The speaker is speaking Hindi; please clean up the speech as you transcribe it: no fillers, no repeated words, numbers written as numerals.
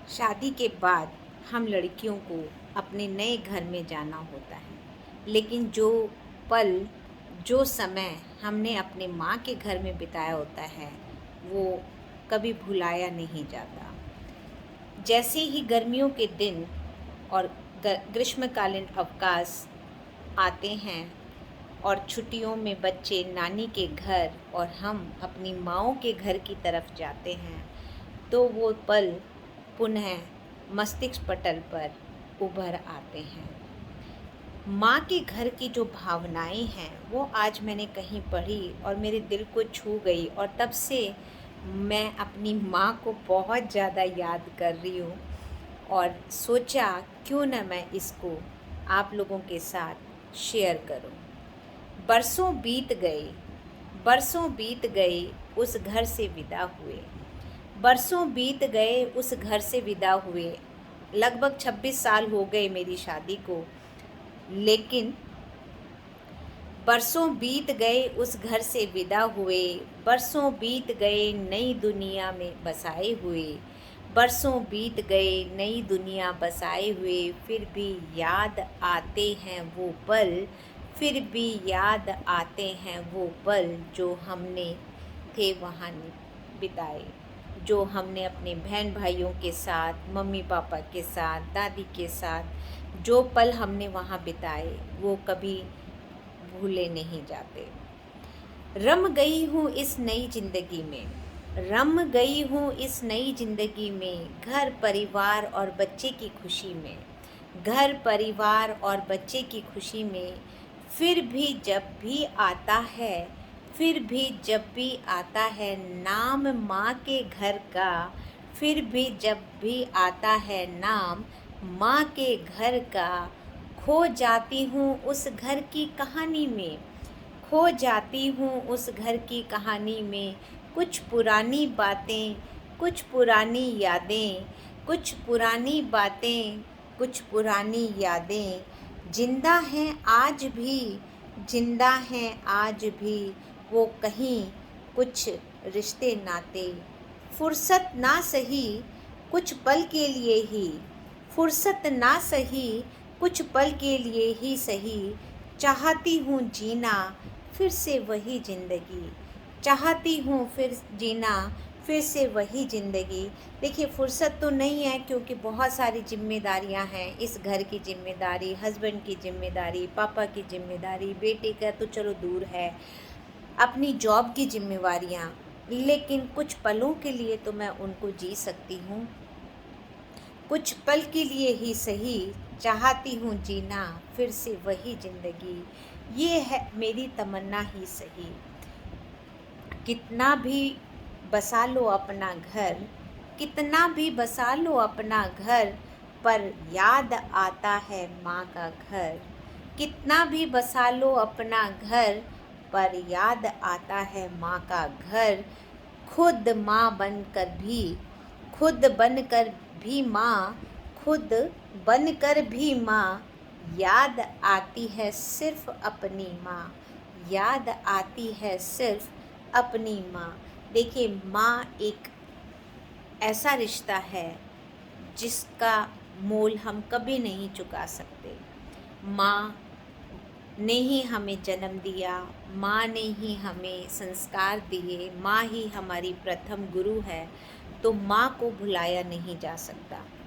शादी के बाद हम लड़कियों को अपने नए घर में जाना होता है, लेकिन जो पल, जो समय हमने अपने माँ के घर में बिताया होता है वो कभी भुलाया नहीं जाता। जैसे ही गर्मियों के दिन और ग्रीष्मकालीन अवकाश आते हैं और छुट्टियों में बच्चे नानी के घर और हम अपनी माँओं के घर की तरफ जाते हैं, तो वो पल पुनः मस्तिष्क पटल पर उभर आते हैं। माँ के घर की जो भावनाएं हैं वो आज मैंने कहीं पढ़ी और मेरे दिल को छू गई, और तब से मैं अपनी माँ को बहुत ज़्यादा याद कर रही हूँ और सोचा क्यों न मैं इसको आप लोगों के साथ शेयर करूँ। बरसों बीत गए, बरसों बीत गए उस घर से विदा हुए, बरसों बीत गए उस घर से विदा हुए। लगभग 26 साल हो गए मेरी शादी को, लेकिन बरसों बीत गए उस घर से विदा हुए, बरसों बीत गए नई दुनिया में बसाए हुए, बरसों बीत गए नई दुनिया बसाए हुए। फिर भी याद आते हैं वो पल, फिर भी याद आते हैं वो पल जो हमने थे वहाँ बिताए, जो हमने अपने बहन भाइयों के साथ, मम्मी पापा के साथ, दादी के साथ जो पल हमने वहाँ बिताए वो कभी भूले नहीं जाते। रम गई हूँ इस नई ज़िंदगी में, रम गई हूँ इस नई ज़िंदगी में, घर परिवार और बच्चे की खुशी में, घर परिवार और बच्चे की खुशी में। फिर भी जब भी आता है, फिर भी जब भी आता है नाम माँ के घर का, फिर भी जब भी आता है नाम माँ के घर का, खो जाती हूँ उस घर की कहानी में, खो जाती हूँ उस घर की कहानी में। कुछ पुरानी बातें, कुछ पुरानी यादें, कुछ पुरानी बातें, कुछ पुरानी यादें जिंदा हैं आज भी, जिंदा हैं आज भी वो कहीं कुछ रिश्ते नाते। फुर्सत ना सही कुछ पल के लिए ही, फुर्सत ना सही कुछ पल के लिए ही सही, चाहती हूँ जीना फिर से वही ज़िंदगी, चाहती हूँ फिर जीना फिर से वही ज़िंदगी। देखिए, फुर्सत तो नहीं है क्योंकि बहुत सारी जिम्मेदारियां हैं। इस घर की जिम्मेदारी, हस्बैंड की जिम्मेदारी, पापा की जिम्मेदारी, बेटे का तो चलो दूर है, अपनी जॉब की जिम्मेवारियां। लेकिन कुछ पलों के लिए तो मैं उनको जी सकती हूँ, कुछ पल के लिए ही सही, चाहती हूँ जीना फिर से वही ज़िंदगी। ये है मेरी तमन्ना ही सही। कितना भी बसा लो अपना घर, कितना भी बसा लो अपना घर, पर याद आता है माँ का घर। कितना भी बसा लो अपना घर, पर याद आता है माँ का घर। खुद माँ बनकर भी, खुद बनकर भी माँ, खुद बनकर भी माँ, याद आती है सिर्फ अपनी माँ, याद आती है सिर्फ अपनी माँ। देखिए, माँ एक ऐसा रिश्ता है जिसका मोल हम कभी नहीं चुका सकते। माँ ने ही हमें जन्म दिया, माँ ने ही हमें संस्कार दिए, माँ ही हमारी प्रथम गुरु है, तो माँ को भुलाया नहीं जा सकता।